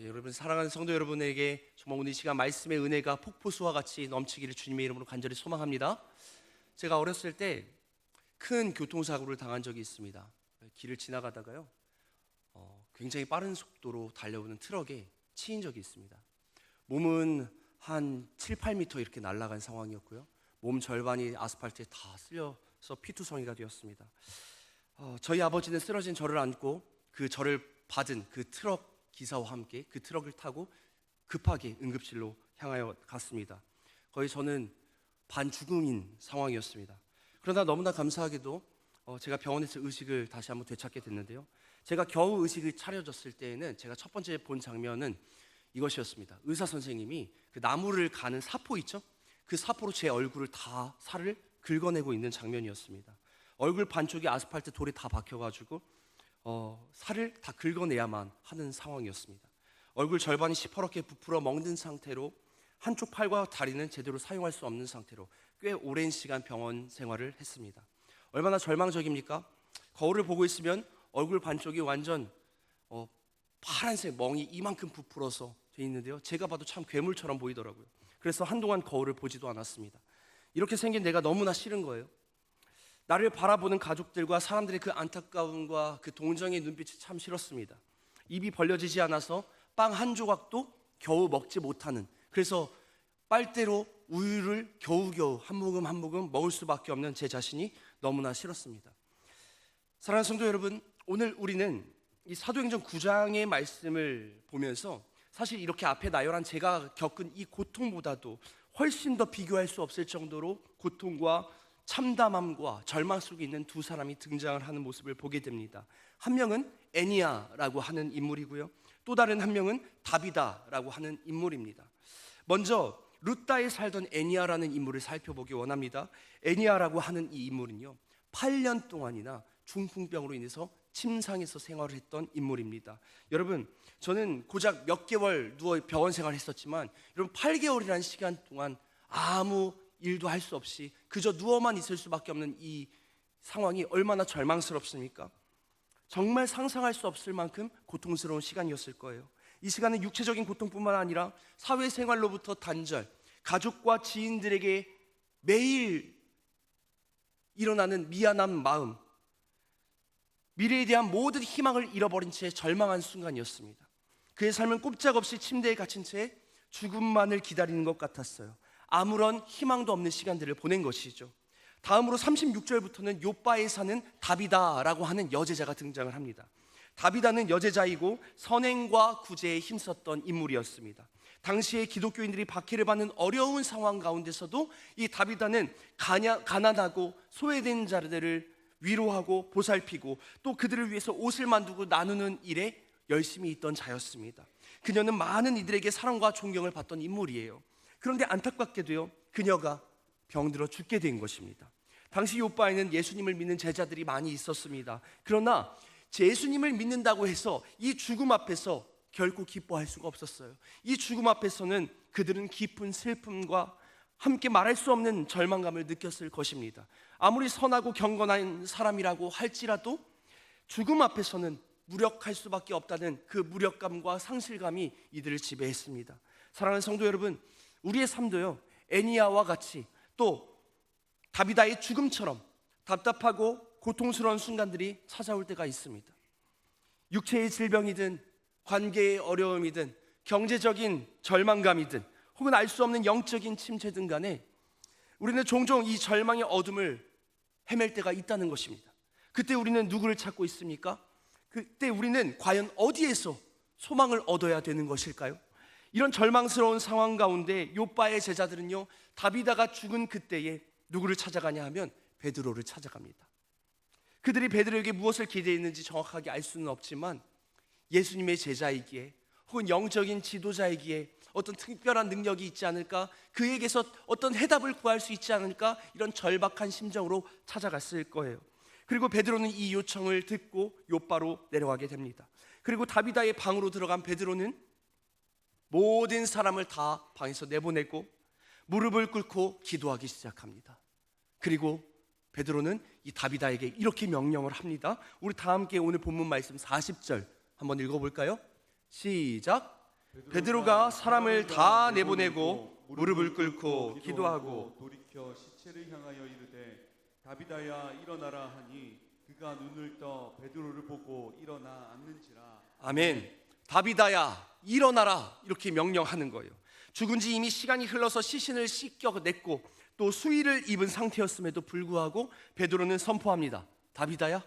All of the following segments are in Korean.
여러분 사랑하는 성도 여러분에게 정말 오늘 이 시간 말씀의 은혜가 폭포수와 같이 넘치기를 주님의 이름으로 간절히 소망합니다. 제가 어렸을 때 큰 교통사고를 당한 적이 있습니다. 길을 지나가다가요 굉장히 빠른 속도로 달려오는 트럭에 치인 적이 있습니다. 몸은 한 7, 8m 이렇게 날아간 상황이었고요, 몸 절반이 아스팔트에 다 쓸려서 피투성이가 되었습니다. 저희 아버지는 쓰러진 저를 안고 그 저를 받은 그 트럭 기사와 함께 그 트럭을 타고 급하게 응급실로 향하여 갔습니다. 거의 저는 반죽음인 상황이었습니다. 그러나 너무나 감사하게도 제가 병원에서 의식을 다시 한번 되찾게 됐는데요, 제가 겨우 의식을 차려졌을 때에는 제가 첫 번째 본 장면은 이것이었습니다. 의사 선생님이 그 나무를 가는 사포 있죠? 그 사포로 제 얼굴을 다 살을 긁어내고 있는 장면이었습니다. 얼굴 반쪽이 아스팔트 돌에 다 박혀가지고 살을 다 긁어내야만 하는 상황이었습니다. 얼굴 절반이 시퍼렇게 부풀어 먹는 상태로 한쪽 팔과 다리는 제대로 사용할 수 없는 상태로 꽤 오랜 시간 병원 생활을 했습니다. 얼마나 절망적입니까? 거울을 보고 있으면 얼굴 반쪽이 완전 파란색 멍이 이만큼 부풀어서 돼 있는데요, 제가 봐도 참 괴물처럼 보이더라고요. 그래서 한동안 거울을 보지도 않았습니다. 이렇게 생긴 내가 너무나 싫은 거예요. 나를 바라보는 가족들과 사람들의 그 안타까움과 그 동정의 눈빛이 참 싫었습니다. 입이 벌려지지 않아서 빵 한 조각도 겨우 먹지 못하는, 그래서 빨대로 우유를 겨우겨우 한 모금 한 모금 먹을 수밖에 없는 제 자신이 너무나 싫었습니다. 사랑하는 성도 여러분, 오늘 우리는 이 사도행전 9장의 말씀을 보면서 사실 이렇게 앞에 나열한 제가 겪은 이 고통보다도 훨씬 더 비교할 수 없을 정도로 고통과 참담함과 절망 속에 있는 두 사람이 등장을 하는 모습을 보게 됩니다. 한 명은 애니야라고 하는 인물이고요, 또 다른 한 명은 다비다라고 하는 인물입니다. 먼저 루다에 살던 애니야라는 인물을 살펴보기 원합니다. 애니야라고 하는 이 인물은요 8년 동안이나 중풍병으로 인해서 침상에서 생활을 했던 인물입니다. 여러분, 저는 고작 몇 개월 누워 병원 생활을 했었지만 여러분 8개월이라는 시간 동안 아무 일도 할 수 없이 그저 누워만 있을 수밖에 없는 이 상황이 얼마나 절망스럽습니까? 정말 상상할 수 없을 만큼 고통스러운 시간이었을 거예요. 이 시간은 육체적인 고통뿐만 아니라 사회생활로부터 단절, 가족과 지인들에게 매일 일어나는 미안한 마음, 미래에 대한 모든 희망을 잃어버린 채 절망한 순간이었습니다. 그의 삶은 꼼짝없이 침대에 갇힌 채 죽음만을 기다리는 것 같았어요. 아무런 희망도 없는 시간들을 보낸 것이죠. 다음으로 36절부터는 요바에 사는 다비다라고 하는 여제자가 등장을 합니다. 다비다는 여제자이고 선행과 구제에 힘썼던 인물이었습니다. 당시에 기독교인들이 박해를 받는 어려운 상황 가운데서도 이 다비다는 가난하고 소외된 자들을 위로하고 보살피고 또 그들을 위해서 옷을 만들고 나누는 일에 열심히 있던 자였습니다. 그녀는 많은 이들에게 사랑과 존경을 받던 인물이에요. 그런데 안타깝게도요, 그녀가 병들어 죽게 된 것입니다. 당시 요바에는 예수님을 믿는 제자들이 많이 있었습니다. 그러나 예수님을 믿는다고 해서 이 죽음 앞에서 결코 기뻐할 수가 없었어요. 이 죽음 앞에서는 그들은 깊은 슬픔과 함께 말할 수 없는 절망감을 느꼈을 것입니다. 아무리 선하고 경건한 사람이라고 할지라도 죽음 앞에서는 무력할 수밖에 없다는 그 무력감과 상실감이 이들을 지배했습니다. 사랑하는 성도 여러분, 우리의 삶도요 애니야와 같이 또 다비다의 죽음처럼 답답하고 고통스러운 순간들이 찾아올 때가 있습니다. 육체의 질병이든 관계의 어려움이든 경제적인 절망감이든 혹은 알 수 없는 영적인 침체든 간에 우리는 종종 이 절망의 어둠을 헤맬 때가 있다는 것입니다. 그때 우리는 누구를 찾고 있습니까? 그때 우리는 과연 어디에서 소망을 얻어야 되는 것일까요? 이런 절망스러운 상황 가운데 요바의 제자들은요 다비다가 죽은 그때에 누구를 찾아가냐 하면 베드로를 찾아갑니다. 그들이 베드로에게 무엇을 기대했는지 정확하게 알 수는 없지만 예수님의 제자이기에 혹은 영적인 지도자이기에 어떤 특별한 능력이 있지 않을까, 그에게서 어떤 해답을 구할 수 있지 않을까, 이런 절박한 심정으로 찾아갔을 거예요. 그리고 베드로는 이 요청을 듣고 요바로 내려가게 됩니다. 그리고 다비다의 방으로 들어간 베드로는 모든 사람을 다 방에서 내보내고 무릎을 꿇고 기도하기 시작합니다. 그리고 베드로는 이 다비다에게 이렇게 명령을 합니다. 우리 다 함께 오늘 본문 말씀 40절 한번 읽어볼까요? 시작. 베드로가 사람을 다 내보내고 무릎을 꿇고 기도하고 돌이켜 시체를 향하여 이르되 다비다야 일어나라 하니 그가 눈을 떠 베드로를 보고 일어나 앉는지라. 아멘. 다비다야 일어나라 이렇게 명령하는 거예요. 죽은 지 이미 시간이 흘러서 시신을 씻겨냈고 또 수의를 입은 상태였음에도 불구하고 베드로는 선포합니다. 다비다야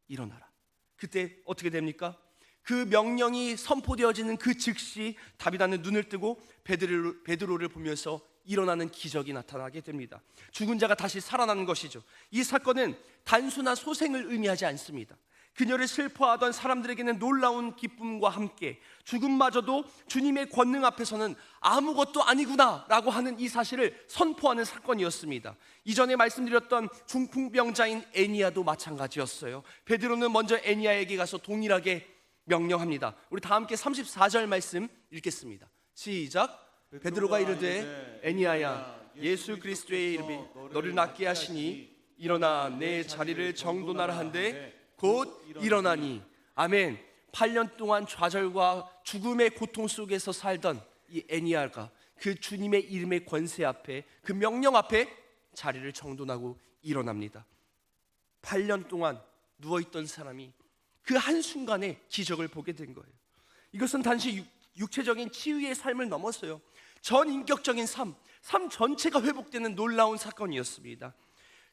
일어나라. 그때 어떻게 됩니까? 그 명령이 선포되어지는 그 즉시 다비다는 눈을 뜨고 베드로를 보면서 일어나는 기적이 나타나게 됩니다. 죽은 자가 다시 살아나는 것이죠. 이 사건은 단순한 소생을 의미하지 않습니다. 그녀를 슬퍼하던 사람들에게는 놀라운 기쁨과 함께 죽음마저도 주님의 권능 앞에서는 아무것도 아니구나 라고 하는 이 사실을 선포하는 사건이었습니다. 이전에 말씀드렸던 중풍병자인 애니야도 마찬가지였어요. 베드로는 먼저 애니야에게 가서 동일하게 명령합니다. 우리 다 함께 34절 말씀 읽겠습니다. 시작. 베드로가 이르되 애니야야 예수 그리스도의 이름이 너를 낫게 하시니 일어나 내 자리를 정돈하라 한데 곧 일어나니. 아멘. 8년 동안 좌절과 죽음의 고통 속에서 살던 이 애니야가 그 주님의 이름의 권세 앞에 그 명령 앞에 자리를 정돈하고 일어납니다. 8년 동안 누워있던 사람이 그 한순간에 기적을 보게 된 거예요. 이것은 단지 육체적인 치유의 삶을 넘었어요. 전인격적인 삶 전체가 회복되는 놀라운 사건이었습니다.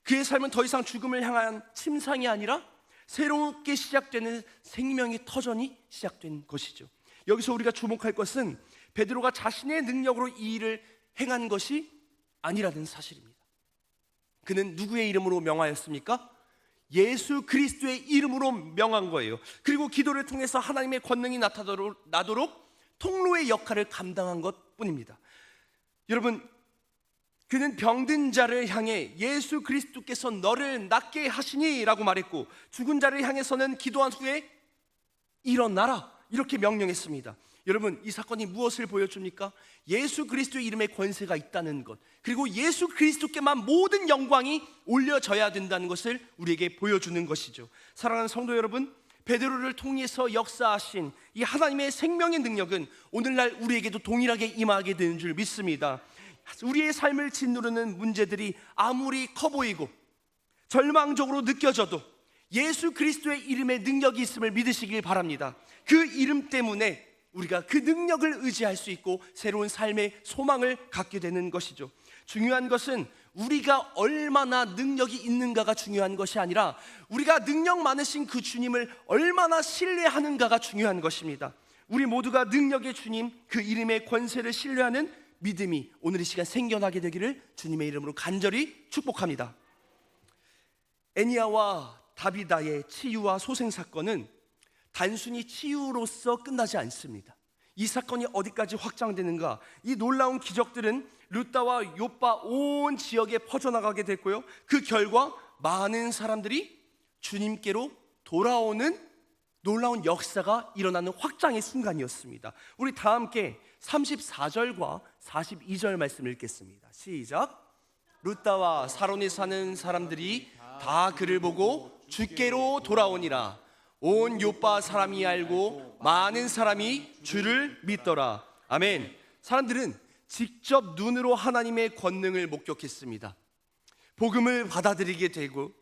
그의 삶은 더 이상 죽음을 향한 침상이 아니라 새롭게 시작되는 생명의 터전이 시작된 것이죠. 여기서 우리가 주목할 것은 베드로가 자신의 능력으로 이 일을 행한 것이 아니라는 사실입니다. 그는 누구의 이름으로 명하였습니까? 예수 그리스도의 이름으로 명한 거예요. 그리고 기도를 통해서 하나님의 권능이 나도록 통로의 역할을 감당한 것뿐입니다. 여러분, 그는 병든 자를 향해 예수 그리스도께서 너를 낫게 하시니 라고 말했고, 죽은 자를 향해서는 기도한 후에 일어나라 이렇게 명령했습니다. 여러분, 이 사건이 무엇을 보여줍니까? 예수 그리스도의 이름에 권세가 있다는 것, 그리고 예수 그리스도께만 모든 영광이 올려져야 된다는 것을 우리에게 보여주는 것이죠. 사랑하는 성도 여러분, 베드로를 통해서 역사하신 이 하나님의 생명의 능력은 오늘날 우리에게도 동일하게 임하게 되는 줄 믿습니다. 우리의 삶을 짓누르는 문제들이 아무리 커 보이고 절망적으로 느껴져도 예수 그리스도의 이름에 능력이 있음을 믿으시길 바랍니다. 그 이름 때문에 우리가 그 능력을 의지할 수 있고 새로운 삶의 소망을 갖게 되는 것이죠. 중요한 것은 우리가 얼마나 능력이 있는가가 중요한 것이 아니라 우리가 능력 많으신 그 주님을 얼마나 신뢰하는가가 중요한 것입니다. 우리 모두가 능력의 주님, 그 이름의 권세를 신뢰하는 믿음이 오늘 이 시간 생겨나게 되기를 주님의 이름으로 간절히 축복합니다. 애니야와 다비다의 치유와 소생 사건은 단순히 치유로서 끝나지 않습니다. 이 사건이 어디까지 확장되는가? 이 놀라운 기적들은 루다와 요빠 온 지역에 퍼져나가게 됐고요, 그 결과 많은 사람들이 주님께로 돌아오는 놀라운 역사가 일어나는 확장의 순간이었습니다. 우리 다 함께 34절과 42절 말씀을 읽겠습니다. 시작. 루다와 사론에 사는 사람들이 다 그를 보고 주께로 돌아오니라. 온 요빠 사람이 알고 많은 사람이 주를 믿더라. 아멘. 사람들은 직접 눈으로 하나님의 권능을 목격했습니다. 복음을 받아들이게 되고,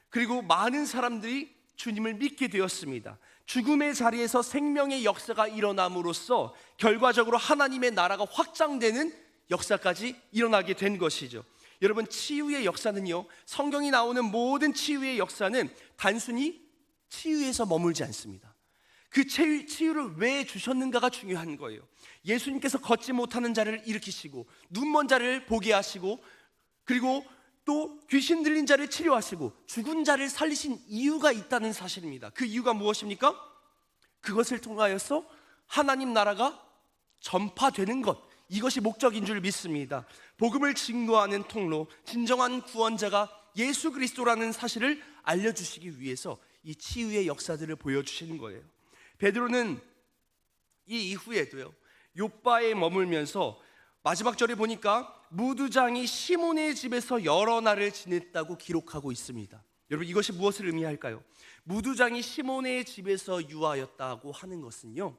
그리고 많은 사람들이 주님을 믿게 되었습니다. 죽음의 자리에서 생명의 역사가 일어남으로써 결과적으로 하나님의 나라가 확장되는 역사까지 일어나게 된 것이죠. 여러분, 치유의 역사는요, 성경이 나오는 모든 치유의 역사는 단순히 치유에서 머물지 않습니다. 그 치유를 왜 주셨는가가 중요한 거예요. 예수님께서 걷지 못하는 자를 일으키시고 눈먼 자를 보게 하시고, 그리고 또 귀신 들린 자를 치료하시고 죽은 자를 살리신 이유가 있다는 사실입니다. 그 이유가 무엇입니까? 그것을 통하여서 하나님 나라가 전파되는 것, 이것이 목적인 줄 믿습니다. 복음을 증거하는 통로, 진정한 구원자가 예수 그리스도라는 사실을 알려주시기 위해서 이 치유의 역사들을 보여주시는 거예요. 베드로는 이 이후에도요, 요빠에 머물면서 마지막 절에 보니까 무두장이 시몬의 집에서 여러 날을 지냈다고 기록하고 있습니다. 여러분, 이것이 무엇을 의미할까요? 무두장이 시몬의 집에서 유하였다고 하는 것은요,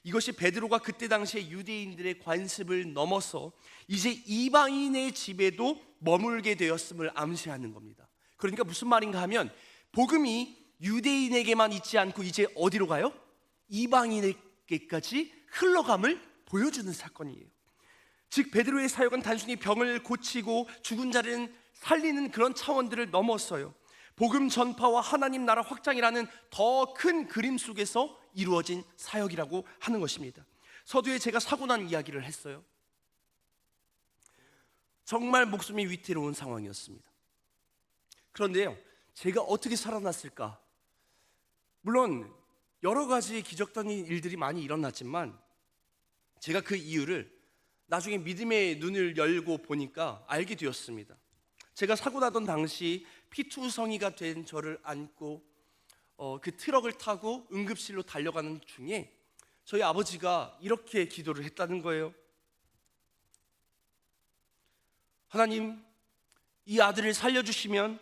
이것이 베드로가 그때 당시에 유대인들의 관습을 넘어서 이제 이방인의 집에도 머물게 되었음을 암시하는 겁니다. 그러니까 무슨 말인가 하면 복음이 유대인에게만 있지 않고 이제 어디로 가요? 이방인에게까지 흘러감을 보여주는 사건이에요. 즉 베드로의 사역은 단순히 병을 고치고 죽은 자를 살리는 그런 차원들을 넘었어요. 복음 전파와 하나님 나라 확장이라는 더 큰 그림 속에서 이루어진 사역이라고 하는 것입니다. 서두에 제가 사고 난 이야기를 했어요. 정말 목숨이 위태로운 상황이었습니다. 그런데요, 제가 어떻게 살아났을까? 물론 여러 가지 기적적인 일들이 많이 일어났지만 제가 그 이유를 나중에 믿음의 눈을 열고 보니까 알게 되었습니다. 제가 사고 나던 당시 피투성이가 된 저를 안고 그 트럭을 타고 응급실로 달려가는 중에 저희 아버지가 이렇게 기도를 했다는 거예요. 하나님, 이 아들을 살려주시면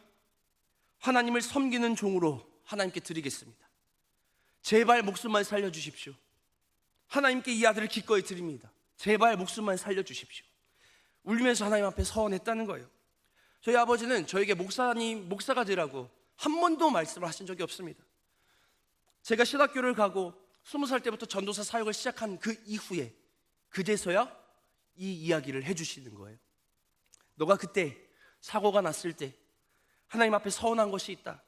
하나님을 섬기는 종으로 하나님께 드리겠습니다. 제발 목숨만 살려주십시오. 하나님께 이 아들을 기꺼이 드립니다. 제발 목숨만 살려주십시오. 울면서 하나님 앞에 서원했다는 거예요. 저희 아버지는 저에게 목사가 되라고 한 번도 말씀을 하신 적이 없습니다. 제가 신학교를 가고 20살 때부터 전도사 사역을 시작한 그 이후에 그제서야 이 이야기를 해주시는 거예요. 너가 그때 사고가 났을 때 하나님 앞에 서원한 것이 있다.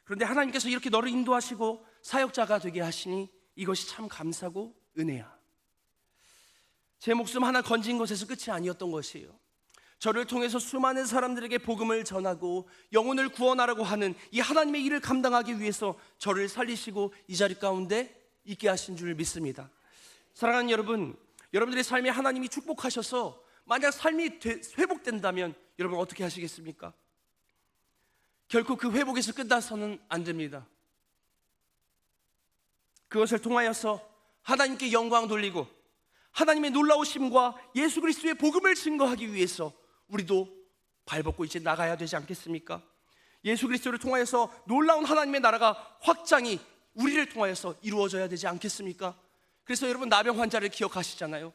그런데 하나님께서 이렇게 너를 인도하시고 사역자가 되게 하시니 이것이 참 감사고 은혜야. 제 목숨 하나 건진 것에서 끝이 아니었던 것이에요. 저를 통해서 수많은 사람들에게 복음을 전하고 영혼을 구원하라고 하는 이 하나님의 일을 감당하기 위해서 저를 살리시고 이 자리 가운데 있게 하신 줄 믿습니다. 사랑하는 여러분, 여러분들의 삶에 하나님이 축복하셔서 만약 삶이 회복된다면 여러분 어떻게 하시겠습니까? 결코 그 회복에서 끝나서는 안 됩니다. 그것을 통하여서 하나님께 영광 돌리고 하나님의 놀라우심과 예수 그리스도의 복음을 증거하기 위해서 우리도 발벗고 이제 나가야 되지 않겠습니까? 예수 그리스도를 통하여서 놀라운 하나님의 나라가 확장이 우리를 통하여서 이루어져야 되지 않겠습니까? 그래서 여러분 나병 환자를 기억하시잖아요.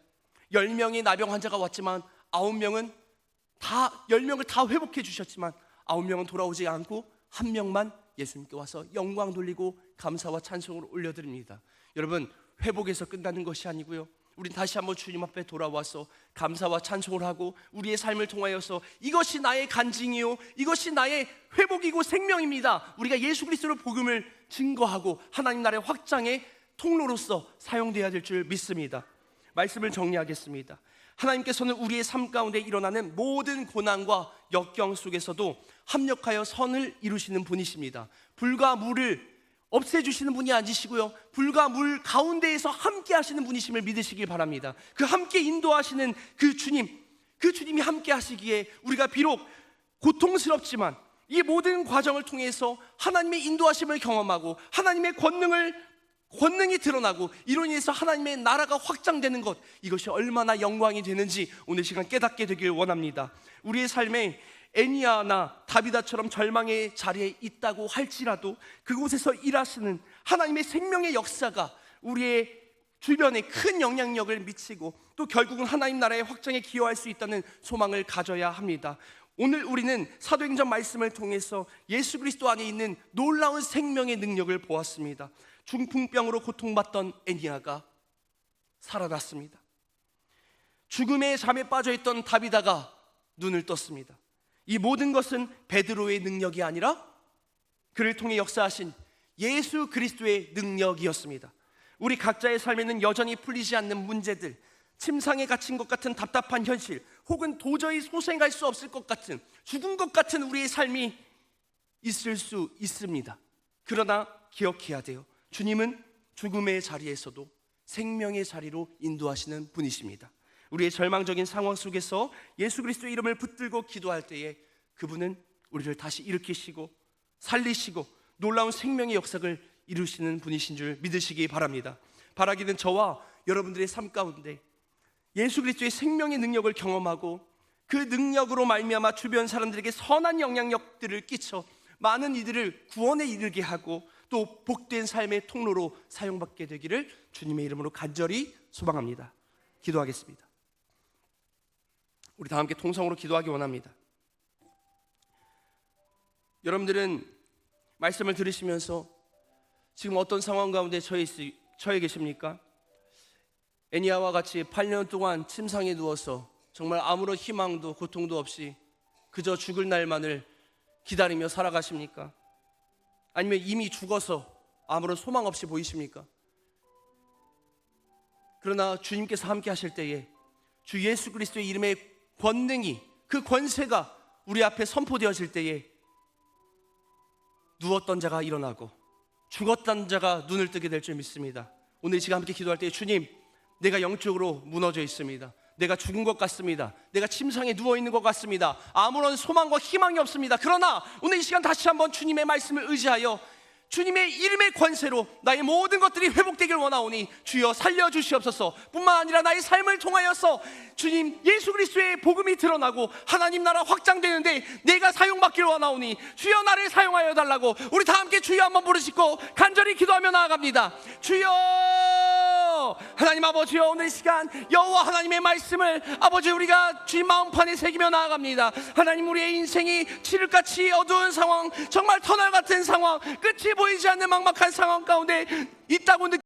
10명의 나병 환자가 왔지만 10명을 다 회복해 주셨지만 9명은 돌아오지 않고 1명만 예수님께 와서 영광 돌리고 감사와 찬송을 올려드립니다. 여러분 회복에서 끝나는 것이 아니고요, 우린 다시 한번 주님 앞에 돌아와서 감사와 찬송을 하고 우리의 삶을 통하여서 이것이 나의 간증이요, 이것이 나의 회복이고 생명입니다. 우리가 예수 그리스도의 복음을 증거하고 하나님 나라의 확장의 통로로서 사용되어야 될 줄 믿습니다. 말씀을 정리하겠습니다. 하나님께서는 우리의 삶 가운데 일어나는 모든 고난과 역경 속에서도 합력하여 선을 이루시는 분이십니다. 불과 물을 없애주시는 분이 아니시고요, 불과 물 가운데에서 함께 하시는 분이심을 믿으시길 바랍니다. 그 함께 인도하시는 그 주님이 함께 하시기에 우리가 비록 고통스럽지만 이 모든 과정을 통해서 하나님의 인도하심을 경험하고 하나님의 권능이 드러나고 이로 인해서 하나님의 나라가 확장되는 것, 이것이 얼마나 영광이 되는지 오늘 시간 깨닫게 되길 원합니다. 우리의 삶에 애니야나 다비다처럼 절망의 자리에 있다고 할지라도 그곳에서 일하시는 하나님의 생명의 역사가 우리의 주변에 큰 영향력을 미치고 또 결국은 하나님 나라의 확장에 기여할 수 있다는 소망을 가져야 합니다. 오늘 우리는 사도행전 말씀을 통해서 예수 그리스도 안에 있는 놀라운 생명의 능력을 보았습니다. 중풍병으로 고통받던 애니야가 살아났습니다. 죽음의 잠에 빠져있던 다비다가 눈을 떴습니다. 이 모든 것은 베드로의 능력이 아니라 그를 통해 역사하신 예수 그리스도의 능력이었습니다. 우리 각자의 삶에는 여전히 풀리지 않는 문제들, 침상에 갇힌 것 같은 답답한 현실, 혹은 도저히 소생할 수 없을 것 같은, 죽은 것 같은 우리의 삶이 있을 수 있습니다. 그러나 기억해야 돼요. 주님은 죽음의 자리에서도 생명의 자리로 인도하시는 분이십니다. 우리의 절망적인 상황 속에서 예수 그리스도의 이름을 붙들고 기도할 때에 그분은 우리를 다시 일으키시고 살리시고 놀라운 생명의 역사를 이루시는 분이신 줄 믿으시기 바랍니다. 바라기는 저와 여러분들의 삶 가운데 예수 그리스도의 생명의 능력을 경험하고 그 능력으로 말미암아 주변 사람들에게 선한 영향력들을 끼쳐 많은 이들을 구원에 이르게 하고 또 복된 삶의 통로로 사용받게 되기를 주님의 이름으로 간절히 소망합니다. 기도하겠습니다. 우리 다 함께 통성으로 기도하기 원합니다. 여러분들은 말씀을 들으시면서 지금 어떤 상황 가운데 처해 계십니까? 애니아와 같이 8년 동안 침상에 누워서 정말 아무런 희망도 고통도 없이 그저 죽을 날만을 기다리며 살아가십니까? 아니면 이미 죽어서 아무런 소망 없이 보이십니까? 그러나 주님께서 함께 하실 때에 주 예수 그리스도의 이름의 권능이, 그 권세가 우리 앞에 선포되어질 때에 누웠던 자가 일어나고 죽었던 자가 눈을 뜨게 될 줄 믿습니다. 오늘 이 시간 함께 기도할 때 주님, 내가 영적으로 무너져 있습니다. 내가 죽은 것 같습니다. 내가 침상에 누워있는 것 같습니다. 아무런 소망과 희망이 없습니다. 그러나 오늘 이 시간 다시 한번 주님의 말씀을 의지하여 주님의 이름의 권세로 나의 모든 것들이 회복되길 원하오니 주여 살려주시옵소서. 뿐만 아니라 나의 삶을 통하여서 주님 예수 그리스도의 복음이 드러나고 하나님 나라 확장되는데 내가 사용받기를 원하오니 주여 나를 사용하여 달라고 우리 다 함께 주여 한번 부르시고 간절히 기도하며 나아갑니다. 주여 하나님 아버지여, 오늘 이 시간 여호와 하나님의 말씀을 아버지 우리가 주님 마음판에 새기며 나아갑니다. 하나님, 우리의 인생이 칠흑같이 어두운 상황, 정말 터널 같은 상황, 끝이 보이지 않는 막막한 상황 가운데 있다고